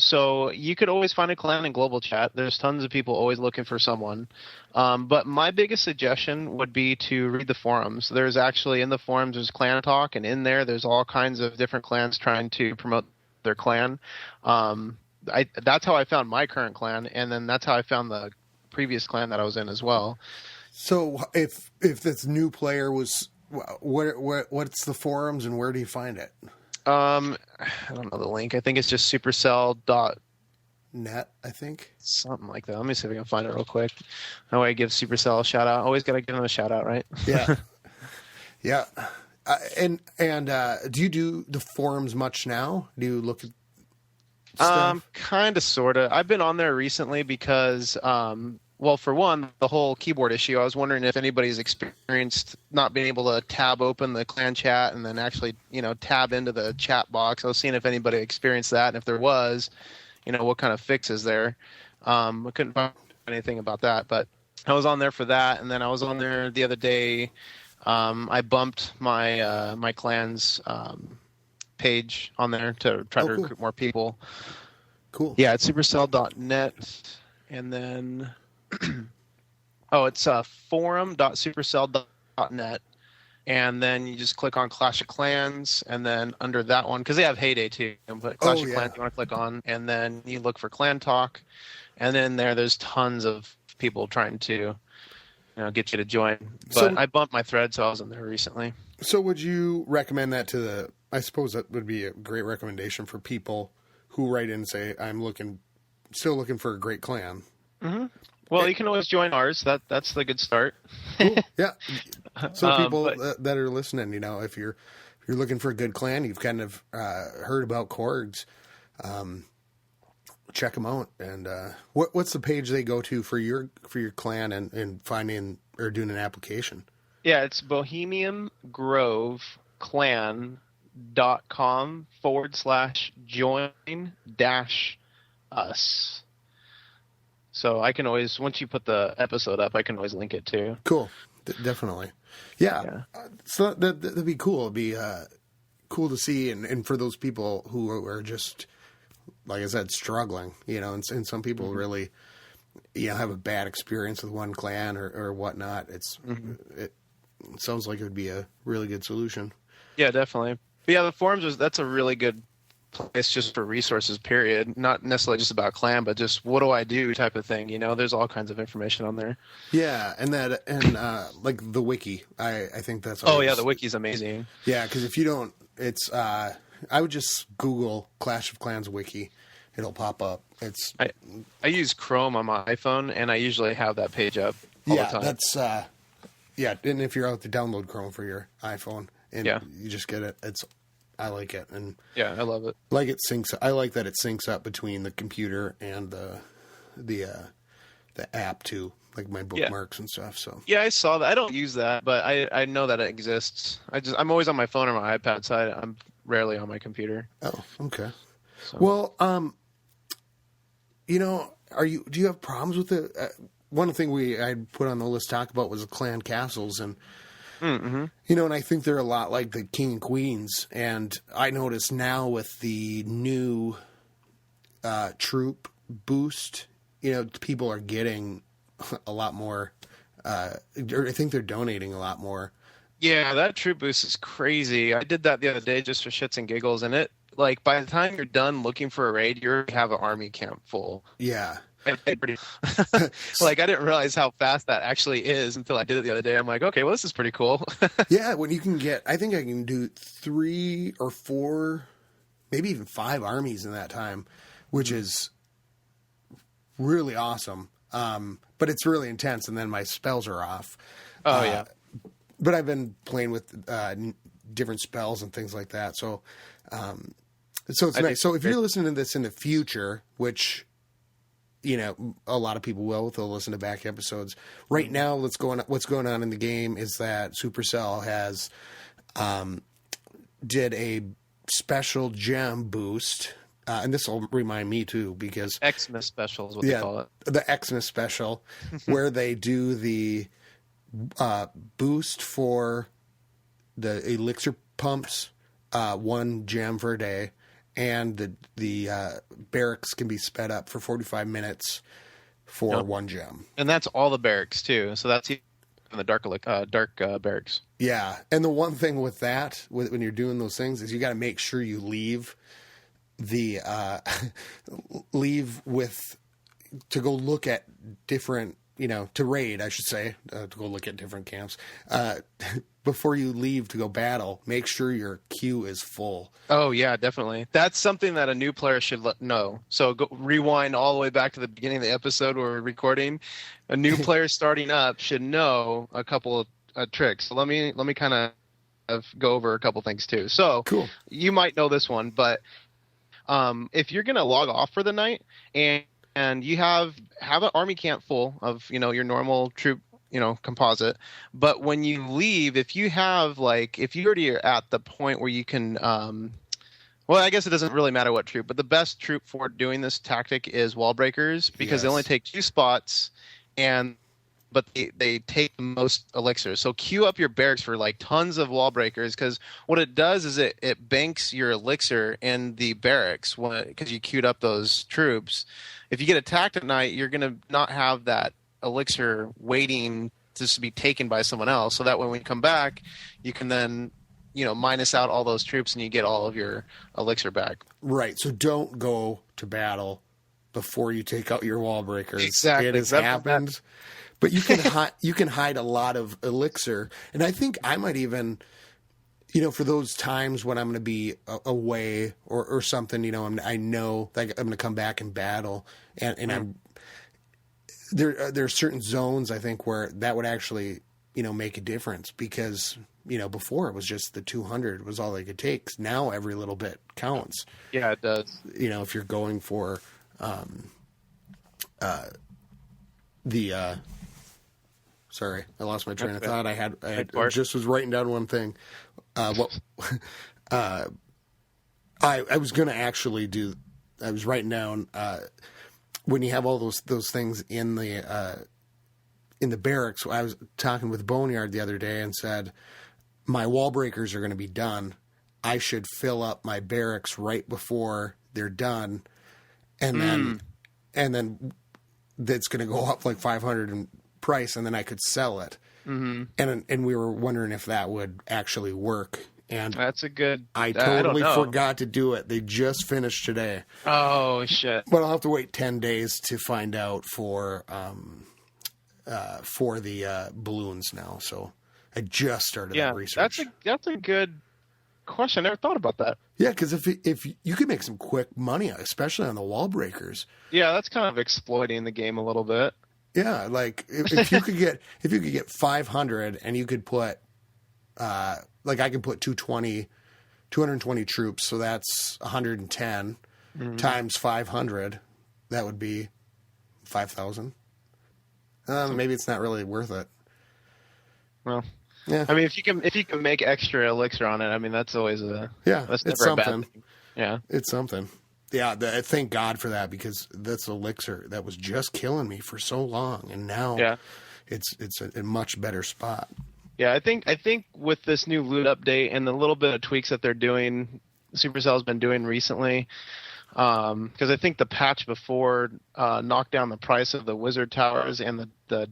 So you could always find a clan in global chat. There's tons of people always looking for someone. But my biggest suggestion would be to read the forums. There's actually, in the forums, there's clan talk, and in there's all kinds of different clans trying to promote their clan. That's how I found my current clan, and then that's how I found the previous clan that I was in as well. So if this new player was, what's the forums and where do you find it? I don't know the link. I think it's just supercell.net, I think. Something like that. Let me see if I can find it real quick. That way I give Supercell a shout out. Always got to give them a shout out, right? Yeah. Yeah. And do you do the forums much now? Do you look at stuff? Kind of, sort of. I've been on there recently because, for one, the whole keyboard issue. I was wondering if anybody's experienced not being able to tab open the clan chat and then actually, tab into the chat box. I was seeing if anybody experienced that, and if there was, what kind of fix is there. I couldn't find anything about that, but I was on there for that, and then I was on there the other day. I bumped my my clan's page on there to try to recruit more people. Cool. Yeah, it's supercell.net, and then it's forum.supercell.net. net. And then you just click on Clash of Clans, and then under that one, because they have Heyday too, but Clash of Clans you want to click on, and then you look for Clan Talk, and then there's tons of people trying to get you to join. But I bumped my thread, so I was in there recently. So would you recommend that to I suppose that would be a great recommendation for people who write in and say, I'm still looking for a great clan. Mm-hmm. Well, you can always join ours. That's the good start. Cool. Yeah. So people that are listening, if you're looking for a good clan, you've kind of heard about Korgs, check them out. And what's the page they go to for your clan and finding or doing an application? Yeah, it's bohemiangroveclan.com/join-us. So I can always, once you put the episode up, I can always link it too. Cool. Definitely. Yeah. So that'd be cool. It'd be cool to see. And for those people who are just, like I said, struggling, and some people really, have a bad experience with one clan or whatnot. It sounds like it would be a really good solution. Yeah, definitely. But yeah, the forums, that's a really good place just for resources, period. Not necessarily just about clan, but just what do I do type of thing. There's all kinds of information on there. Yeah, and like the wiki. I think that's the wiki's amazing. Yeah, because if you don't, it's I would just Google Clash of Clans wiki. It'll pop up. I use Chrome on my iPhone, and I usually have that page up all the time. That's and if you're out to download Chrome for your iPhone and you just get it, I like it, and yeah, I love it. Like it syncs. I like that it syncs up between the computer and the app too, like my bookmarks and stuff. So yeah, I saw that. I don't use that, but I know that it exists. I'm always on my phone or my iPad, so I'm rarely on my computer. Oh, okay. So. Well, do you have problems with it? One thing I put on the list to talk about was the clan castles, and and I think they're a lot like the King and Queens. And I notice now with the new troop boost, people are getting a lot more. I think they're donating a lot more. Yeah, that troop boost is crazy. I did that the other day just for shits and giggles, and it by the time you're done looking for a raid, you have an army camp full. Yeah. I didn't realize how fast that actually is until I did it the other day. I'm like, okay, well, this is pretty cool. Yeah, when you can I think I can do 3 or 4, maybe even 5 armies in that time, which is really awesome. But it's really intense, and then my spells are off. Oh, yeah. But I've been playing with different spells and things like that. So it's nice. So if you're listening to this in the future, which... a lot of people will. They'll listen to back episodes. Right now, what's going on in the game is that Supercell has did a special gem boost, and this will remind me too because Xmas special is what they call it. The Xmas special, where they do the boost for the elixir pumps, 1 gem for a day. And the barracks can be sped up for 45 minutes for 1 gem. And that's all the barracks, too. So that's even the dark barracks. Yeah. And the one thing with that, when you're doing those things, is you got to make sure you leave to go look at different, to raid, I should say, to go look at different camps. Before you leave to go battle, make sure your queue is full. Oh, yeah, definitely. That's something that a new player should know. So rewind all the way back to the beginning of the episode where we're recording. A new player starting up should know a couple of tricks. So let me kind of go over a couple things too. So cool. You might know this one, but if you're going to log off for the night and you have an army camp full of, your normal troop, composite. But when you leave, if you already are at the point where you can, I guess it doesn't really matter what troop, but the best troop for doing this tactic is wall breakers because they only take 2 spots but they take the most elixirs. So queue up your barracks for tons of wall breakers because what it does is it banks your elixir in the barracks because you queued up those troops. If you get attacked at night, you're going to not have that elixir waiting just to be taken by someone else. So that when we come back, you can then, minus out all those troops and you get all of your elixir back. Right. So don't go to battle before you take out your wall breakers. Exactly. It has happened. But you can hide a lot of elixir. And I think I might even, for those times when I'm going to be away or something, I know that I'm going to come back and battle. And there are certain zones, I think, where that would actually, make a difference because, before it was just the 200 was all they could take. Now every little bit counts. Yeah, it does. If you're going for sorry, I lost my train of thought. I just was writing down one thing. I was going to actually I was writing down when you have all those things in the barracks. I was talking with Boneyard the other day and said, my wall breakers are going to be done. I should fill up my barracks right before they're done. And then that's going to go up like 500 in price, and then I could sell it. Mm-hmm. And we were wondering if that would actually work. And that's a good. I totally forgot to do it. They just finished today. Oh shit! But I'll have to wait 10 days to find out for the balloons now. So I just started that research. That's a good question. I never thought about that. Yeah, because if you could make some quick money, especially on the wall breakers. Yeah, that's kind of exploiting the game a little bit. Yeah, like if you could get 500 and you could put I could put 220 troops, so that's 110 times 500. That would be 5,000. Maybe it's not really worth it. Well, yeah. I mean, if you can make extra elixir on it, I mean that's always that's never a bad thing. Yeah, it's something. Yeah, thank God for that because that's elixir that was just killing me for so long, and now it's a much better spot. Yeah, I think with this new loot update and the little bit of tweaks that they're doing, Supercell's been doing recently, because I think the patch before knocked down the price of the wizard towers and the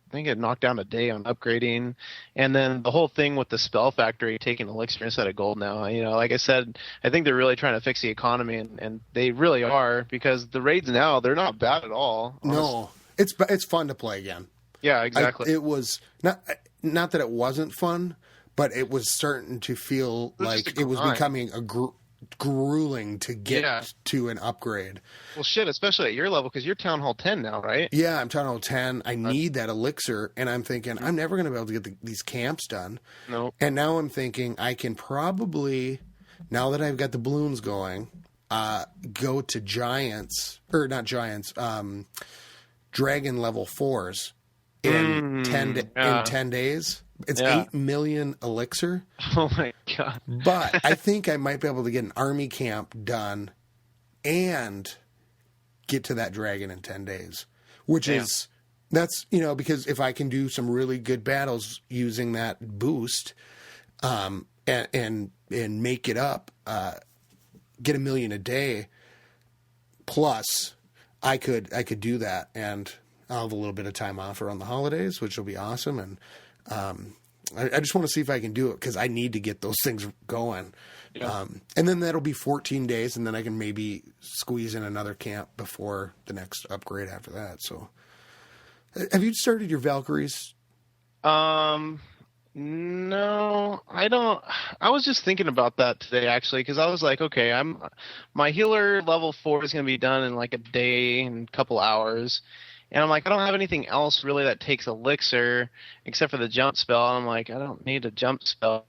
I think it knocked down a day on upgrading, and then the whole thing with the spell factory taking elixir instead of gold now. Like I said, I think they're really trying to fix the economy, and they really are because the raids now they're not bad at all. No, it's fun to play again. Yeah, exactly. It was not that it wasn't fun, but it was starting to feel like it was becoming grueling to get to an upgrade. Well, shit, especially at your level, because you're Town Hall 10 now, right? Yeah, I'm Town Hall 10. I need that elixir, and I'm thinking, I'm never going to be able to get these camps done. No. And now I'm thinking, I can probably, now that I've got the balloons going, go to Dragon level 4s in 10 days. It's 8 million elixir. Oh my God. But I think I might be able to get an army camp done and get to that dragon in 10 days, which is, that's, because if I can do some really good battles using that boost, and make it up, get 1 million a day, plus I could do that, and I'll have a little bit of time off around the holidays, which will be awesome. And, I just want to see if I can do it because I need to get those things going. Yeah. And then that'll be 14 days, and then I can maybe squeeze in another camp before the next upgrade after that. So, have you started your Valkyries? No, I don't. I was just thinking about that today, actually, because I was like, okay, my healer level 4 is going to be done in like a day and a couple hours. And I'm like, I don't have anything else really that takes elixir except for the jump spell. And I'm like, I don't need a jump spell.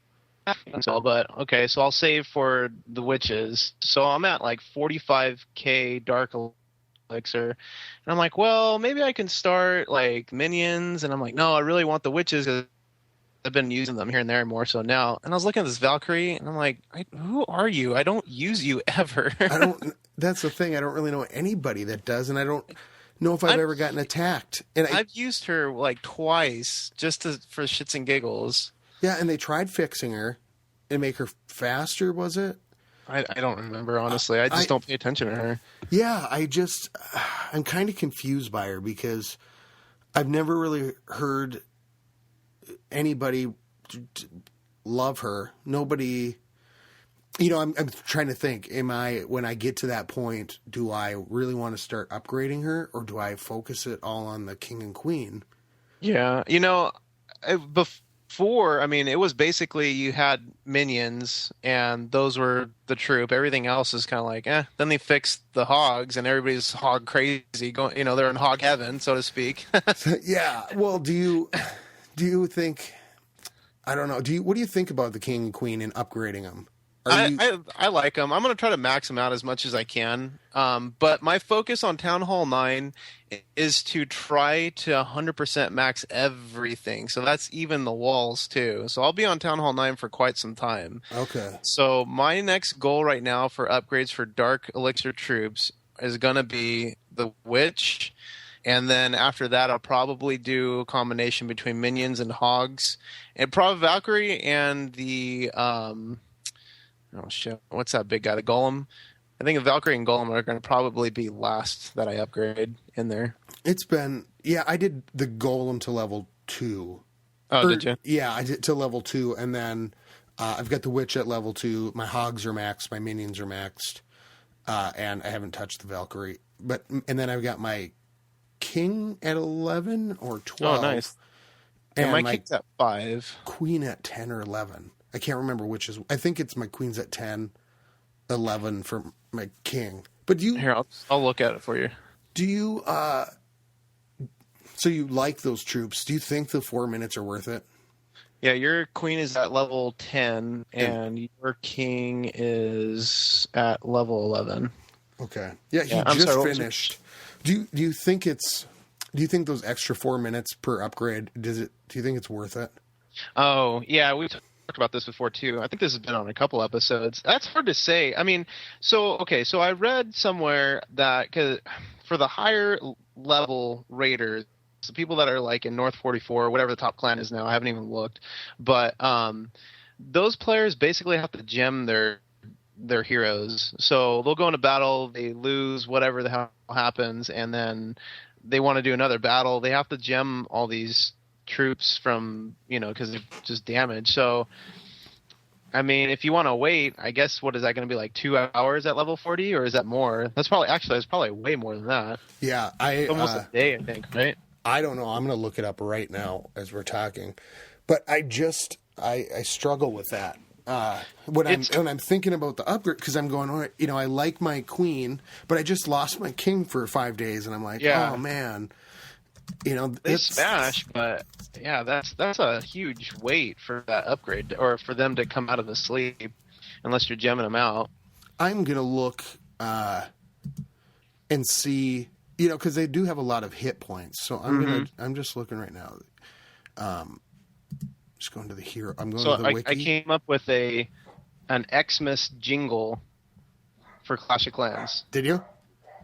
But okay, so I'll save for the witches. So I'm at like 45k dark elixir. And I'm like, well, maybe I can start like minions. And I'm like, no, I really want the witches because I've been using them here and there more so now. And I was looking at this Valkyrie and I'm like, who are you? I don't use you ever. That's the thing. I don't really know anybody that does. And I don't know if I've ever gotten attacked. And I've used her like twice just for shits and giggles. Yeah, and they tried fixing her and make her faster, was it? I don't remember, honestly. I just don't pay attention to her. Yeah, I'm kind of confused by her because I've never really heard anybody love her. Nobody, I'm trying to think, when I get to that point, do I really want to start upgrading her, or do I focus it all on the king and queen? Yeah. Before, it was basically you had minions and those were the troop. Everything else is kind of like, eh. Then they fixed the hogs and everybody's hog crazy. Going, they're in hog heaven, so to speak. Yeah. Well, do you think? I don't know. What do you think about the king and queen and upgrading them? I like them. I'm going to try to max them out as much as I can. But my focus on Town Hall 9 is to try to 100% max everything. So that's even the walls too. So I'll be on Town Hall 9 for quite some time. Okay. So my next goal right now for upgrades for Dark Elixir troops is going to be the Witch. And then after that, I'll probably do a combination between minions and hogs. And probably Valkyrie and the... oh shit! What's that big guy? The Golem. I think Valkyrie and Golem are going to probably be last that I upgrade in there. I did the Golem to level 2. Oh, did you? Yeah, I did to level 2, and then I've got the Witch at level 2. My hogs are maxed. My minions are maxed, and I haven't touched the Valkyrie. And then I've got my King at 11 or 12. Oh, nice. And my King's at 5. Queen at 10 or 11. I can't remember which is. I think it's my Queen's at 10, 11 for my King. But Here, I'll look at it for you. Do you? So you like those troops? Do you think the 4 minutes are worth it? Yeah, your Queen is at level 10, and your King is at level 11. Okay. Yeah, he just finished. Do you think it's? Do you think those extra 4 minutes per upgrade? Do you think it's worth it? Oh yeah, we talked about this before too. I think this has been on a couple episodes. That's hard to say. So I read somewhere that for the higher level raiders, the people that are like in North 44, whatever the top clan is now, I haven't even looked, but those players basically have to gem their heroes. So they'll go into battle, they lose, whatever the hell happens, and then they want to do another battle. They have to gem all these troops from, because they're just damaged. So, if you want to wait, I guess, what is that going to be, like 2 hours at level 40, or is that more? That's probably way more than that. Yeah, almost a day, I think, right? I don't know. I'm going to look it up right now as we're talking, but I struggle with that. When I'm thinking about the upgrade, because I'm going, I like my Queen, but I just lost my King for 5 days, and I'm like, oh man, they smash, but yeah, that's a huge wait for that upgrade, or for them to come out of the sleep, unless you're gemming them out. I'm gonna look and see, because they do have a lot of hit points, so I'm just looking right now. Just going to the hero. I'm going to the wiki. I came up with an Xmas jingle for Clash of Clans. Did you?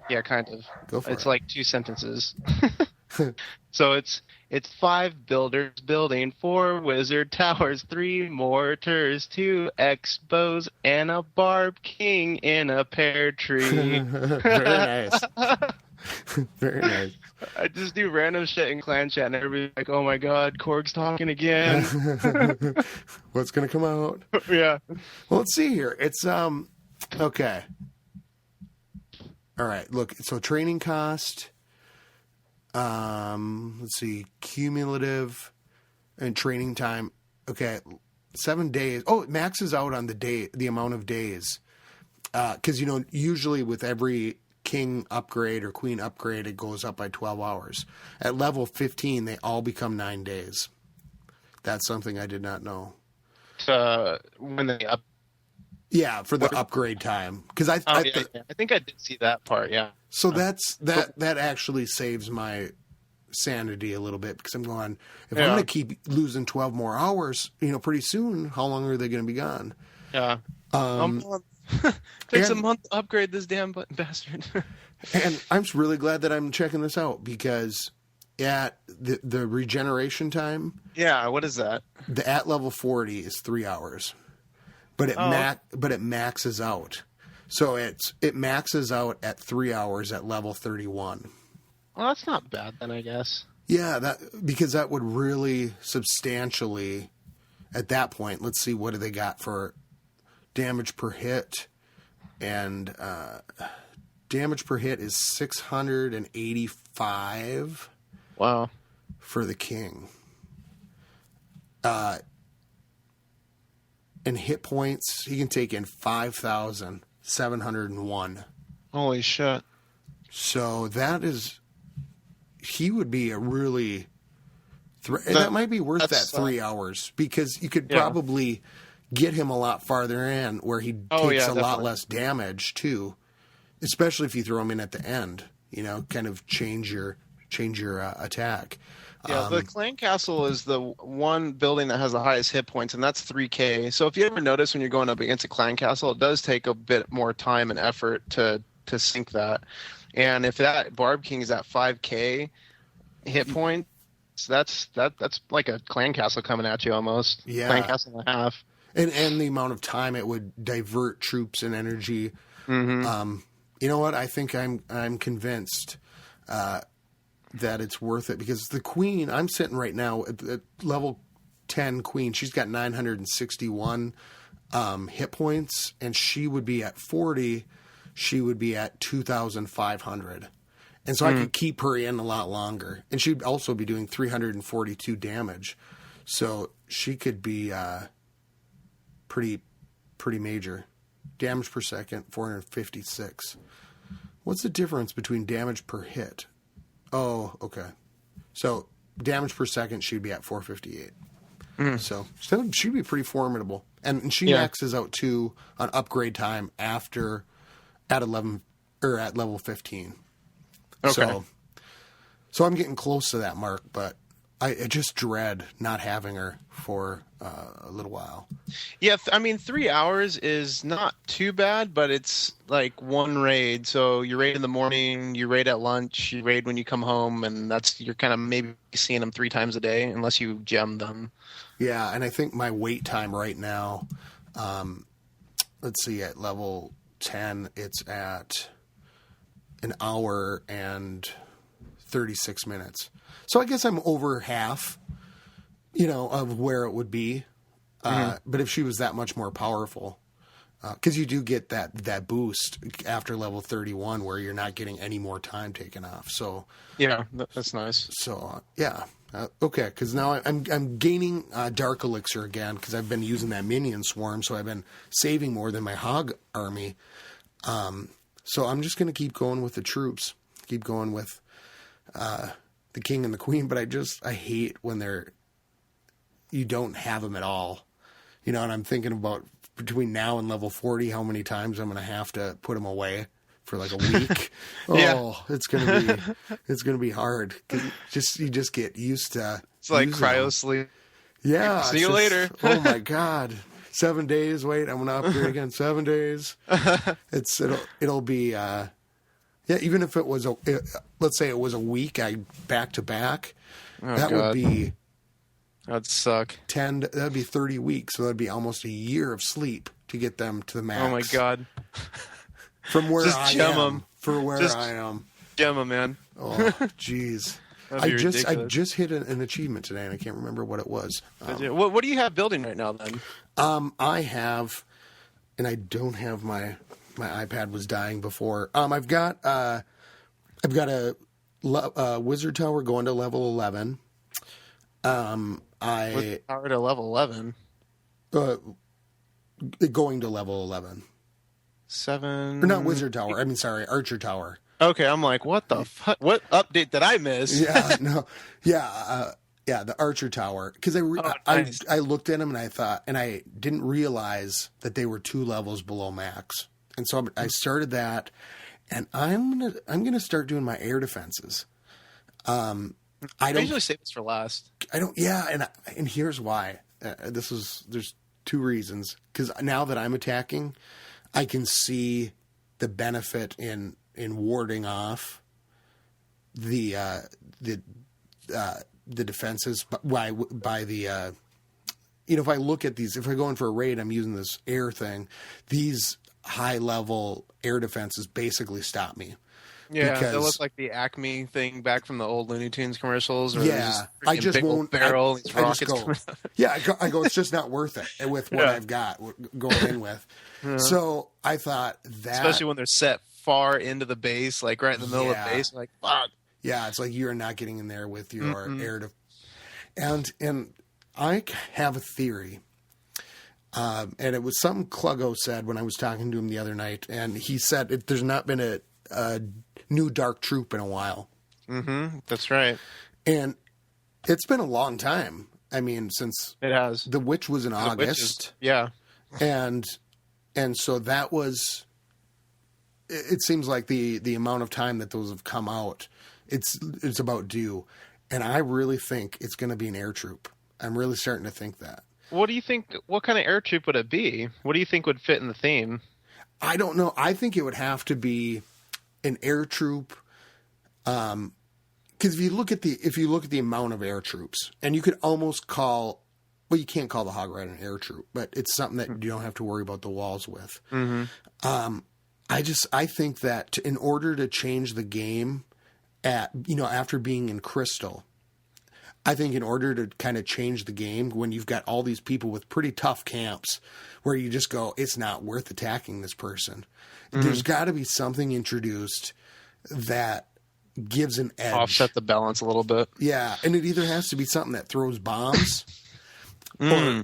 Yeah, kind of. Go for it. It's like 2 sentences. So it's 5 builders building 4 wizard towers, 3 mortars, 2 X-bows, and a barb king in a pear tree. Very nice. Very nice. I just do random shit in clan chat, and everybody's like, "Oh my god, Korg's talking again." What's gonna come out? Yeah. Well, let's see here. It's okay. All right. Look. So training cost. Let's see. Cumulative and training time. Okay. 7 days. Oh, it maxes out on the amount of days. Because usually with every King upgrade or Queen upgrade, it goes up by 12 hours. At level 15, they all become 9 days. That's something I did not know. When they up? Yeah, for the upgrade time. Because I think I did see that part. Yeah. So that actually saves my sanity a little bit, because I'm going, if I'm going to keep losing 12 more hours, pretty soon, how long are they going to be gone? Yeah. Takes a month to upgrade this damn bastard. And I'm really glad that I'm checking this out, because at the regeneration time. Yeah, what is that? At level 40 is 3 hours, but it maxes out. So it maxes out at 3 hours at level 31. Well, that's not bad then, I guess. Yeah, because that would really substantially, at that point, let's see, what do they got for damage per hit? And damage per hit is 685. Wow. For the king. And hit points, he can take in 5,701. Holy shit. So he would be a really, that might be worth that 3 hours, because you could probably get him a lot farther in where he takes a lot less damage too, especially if you throw him in at the end, kind of change your attack. Yeah, the clan castle is the one building that has the highest hit points, and that's 3K. So if you ever notice when you're going up against a clan castle, it does take a bit more time and effort to sink that. And if that Barb King is at 5K hit point, that's like a clan castle coming at you almost. Yeah. Clan castle and a half. And the amount of time it would divert troops and energy. Mm-hmm. You know what? I think I'm convinced that it's worth it, because the queen, I'm sitting right now at level 10 queen. She's got 961 hit points, and she would be at 40. She would be at 2,500. And so I could keep her in a lot longer. And she'd also be doing 342 damage. So she could be pretty major. Damage per second, 456. What's the difference between damage per hit? Oh, okay. So damage per second, she'd be at 458. So she'd be pretty formidable. And she maxes out too on upgrade time at 11 or at level 15. Okay. So I'm getting close to that mark, but I just dread not having her for a little while. Yeah, 3 hours is not too bad, but it's like one raid. So you raid in the morning, you raid at lunch, you raid when you come home, and you're kind of maybe seeing them 3 times a day, unless you gem them. Yeah, and I think my wait time right now, let's see, at level 10, it's at an hour and 36 minutes. So I guess I'm over half, of where it would be. But if she was that much more powerful, because you do get that boost after level 31 where you're not getting any more time taken off. So yeah, that's nice. So okay, because now I'm gaining Dark Elixir again, because I've been using that minion swarm, so I've been saving more than my hog army. So I'm just going to keep going with the troops, keep going with the king and the queen, but I hate when you don't have them at all, and I'm thinking about between now and level 40, how many times I'm going to have to put them away for like a week. It's going to be hard. You just get used to. It's like cryo sleep. Yeah. See you later. Oh my God. 7 days. Wait, I'm going to upgrade again. 7 days. It'll be, even if it was let's say it was a week, back to back, would be. That'd suck. That'd be 30 weeks. So that'd be almost a year of sleep to get them to the max. Oh my God. From where just I gem am. them. For where I am. Gem them, man. Oh, jeez. I just hit an achievement today, and I can't remember what it was. What do you have building right now, then? I have, and I don't have my iPad was dying before. I've got a wizard tower going to level 11. Wizard tower to level 11. Going to level 11. 7. Or not wizard tower. Archer tower. Okay, I'm like, what the fuck? What update did I miss? The Archer Tower. Because I looked at them and I thought, and I didn't realize that they were 2 levels below max. And so I started that, and I'm gonna start doing my air defenses. I usually save this for last. I don't. Yeah, and here's why. There's 2 reasons. Because now that I'm attacking, I can see the benefit in warding off the defenses by the if I look at these, if I go in for a raid, I'm using this air thing. These high level air defenses basically stop me. Yeah, because, it looks like the Acme thing back from the old Looney Tunes commercials. I just won't. Barrel, I just go. Yeah, I go. It's just not worth it with what I've got going in with. Yeah. So I thought that, especially when they're set far into the base, like right in the middle of the base, like fuck. Yeah, it's like you're not getting in there with your air to. And I have a theory. And it was something Cluggo said when I was talking to him the other night, and he said there's not been a new Dark Troop in a while. Mm-hmm. That's right. And it's been a long time. I mean, since it has. The Witch was in August. Yeah. And so that was. It seems like the amount of time that those have come out, it's about due, and I really think it's going to be an air troop. I'm really starting to think that. What do you think? What kind of air troop would it be? What do you think would fit in the theme? I don't know. I think it would have to be an air troop. Because if you look at the amount of air troops, and you could almost call, well, you can't call the Hog Rider an air troop, but it's something that you don't have to worry about the walls with. Mm-hmm. I think that in order to change the game after being in Crystal, I think in order to kind of change the game when you've got all these people with pretty tough camps where you just go, it's not worth attacking this person. Mm-hmm. There's got to be something introduced that gives an edge. Offset the balance a little bit. Yeah. And it either has to be something that throws bombs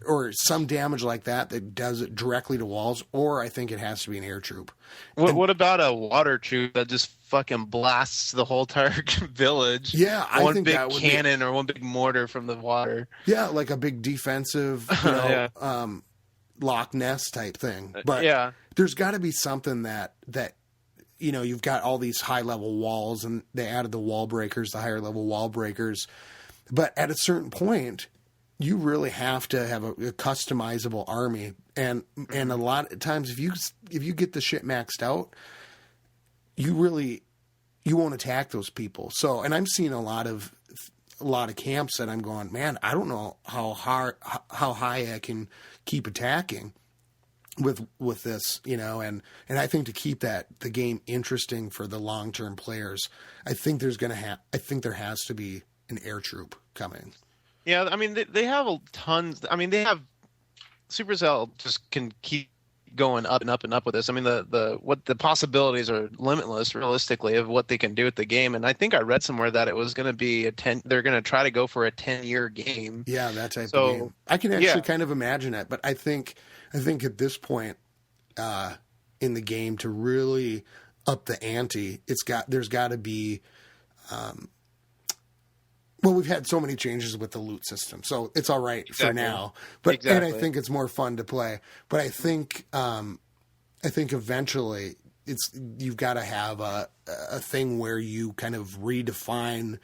or some damage like that does it directly to walls, or I think it has to be an air troop. What about a water troop that just fucking blasts the whole entire village? Yeah, I think that would one big cannon or one big mortar from the water. Yeah, like a big defensive, Loch Ness type thing. But there's got to be something that you've got all these high level walls, and they added the wall breakers, the higher level wall breakers. But at a certain point, you really have to have a customizable army, and a lot of times if you get the shit maxed out, you won't attack those people. So, and I'm seeing a lot of camps that I'm going, man, I don't know how high I can keep attacking with this, and I think to keep the game interesting for the long term players, I think there has to be an air troop coming. Yeah, I mean they have tons. I mean they have Supercell just can keep going up and up and up with this. I mean the possibilities are limitless realistically of what they can do with the game. And I think I read somewhere that it was going to be they're going to try to go for a 10-year game. Yeah, that type of game. I can actually kind of imagine it, but I think at this point in the game to really up the ante, there's got to be. Well, we've had so many changes with the loot system, so it's all right for now. But and I think it's more fun to play. But I think eventually you've got to have a thing where you kind of redefine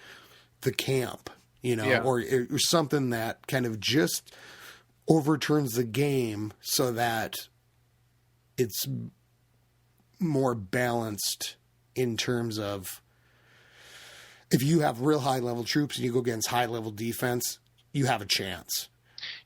the camp, or something that kind of just overturns the game so that it's more balanced in terms of. If you have real high-level troops and you go against high-level defense, you have a chance.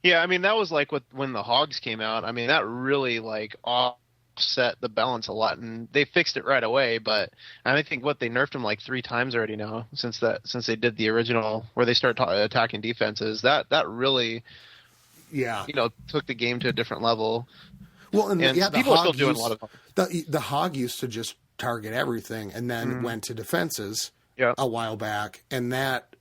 Yeah, I mean, that was like when the Hogs came out. I mean, that really, offset the balance a lot, and they fixed it right away. But I think they nerfed them like 3 times already now since they did the original where they started attacking defenses. That really, took the game to a different level. Well, and people are still doing a lot of the Hog used to just target everything and then went to defenses. A while back, and that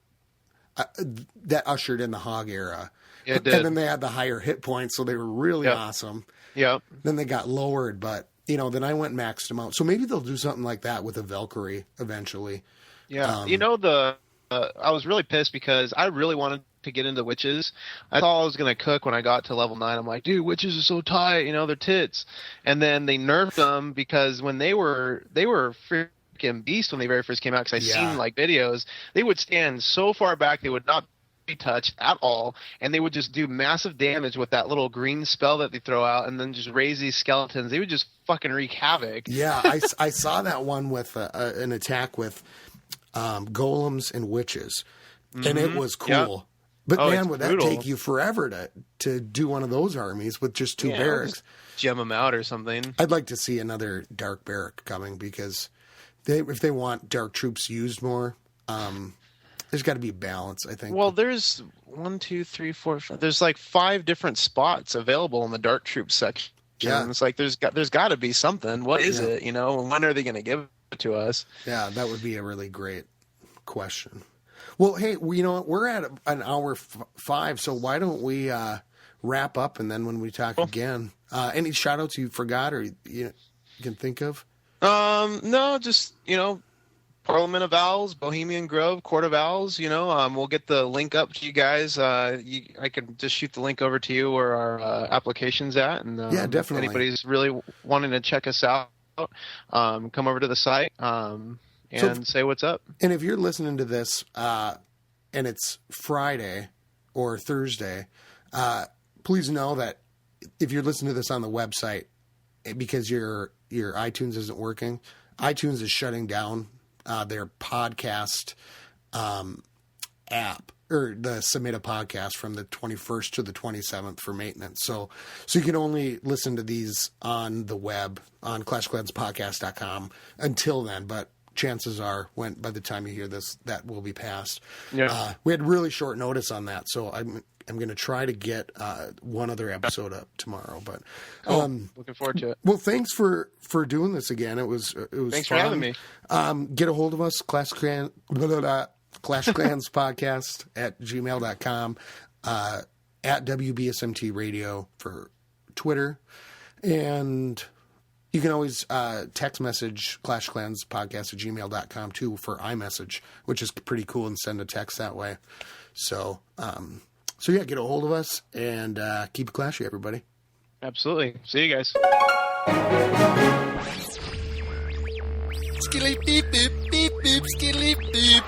ushered in the Hog era. Yeah, it did. And then they had the higher hit points, so they were really awesome. Yeah. Then they got lowered, but then I went and maxed them out. So maybe they'll do something like that with a Valkyrie eventually. Yeah. I was really pissed because I really wanted to get into witches. I thought I was going to cook when I got to level 9. I'm like, dude, witches are so tight, they're tits. And then they nerfed them because when they were freaking beast when they very first came out, because I seen videos, they would stand so far back they would not be touched at all, and they would just do massive damage with that little green spell that they throw out, and then just raise these skeletons. They would just fucking wreak havoc. Yeah, I saw that one with an attack with golems and witches, and it was cool. Yep. But man, would that take you forever to do one of those armies with just 2 barracks? Gem them out or something. I'd like to see another dark barrack coming because if they want Dark Troops used more, there's got to be a balance, I think. Well, there's 1, 2, 3, 4, 5. There's like 5 different spots available in the Dark Troops section. Yeah. It's like there's got to be something. What is it? When are they going to give it to us? Yeah, that would be a really great question. Well, hey, we're at an hour 5, so why don't we wrap up, and then when we talk again, any shout outs you forgot or you can think of? No, just Parliament of Owls, Bohemian Grove, Court of Owls. We'll get the link up to you guys. I can just shoot the link over to you where our application's at, and yeah, definitely. If anybody's really wanting to check us out, come over to the site and say what's up. And if you're listening to this and it's Friday or Thursday, please know that if you're listening to this on the website because your iTunes isn't working, iTunes is shutting down their podcast app, or the Submit a Podcast, from the 21st to the 27th for maintenance. So you can only listen to these on the web on ClashClansPodcast.com until then, but chances are by the time you hear this, that will be past. Yeah. We had really short notice on that, so I'm going to try to get one other episode up tomorrow. But looking forward to it. Well, thanks for doing this again. It was thanks fun. for having me. Get a hold of us, ClashClanspodcast at gmail.com, at WBSMT Radio for Twitter, and you can always text message ClashClanspodcast at gmail.com too for iMessage, which is pretty cool, and send a text that way. So yeah, get a hold of us and keep it clashy, everybody. Absolutely. See you guys. Skilly beep beep beep beep skilly beep.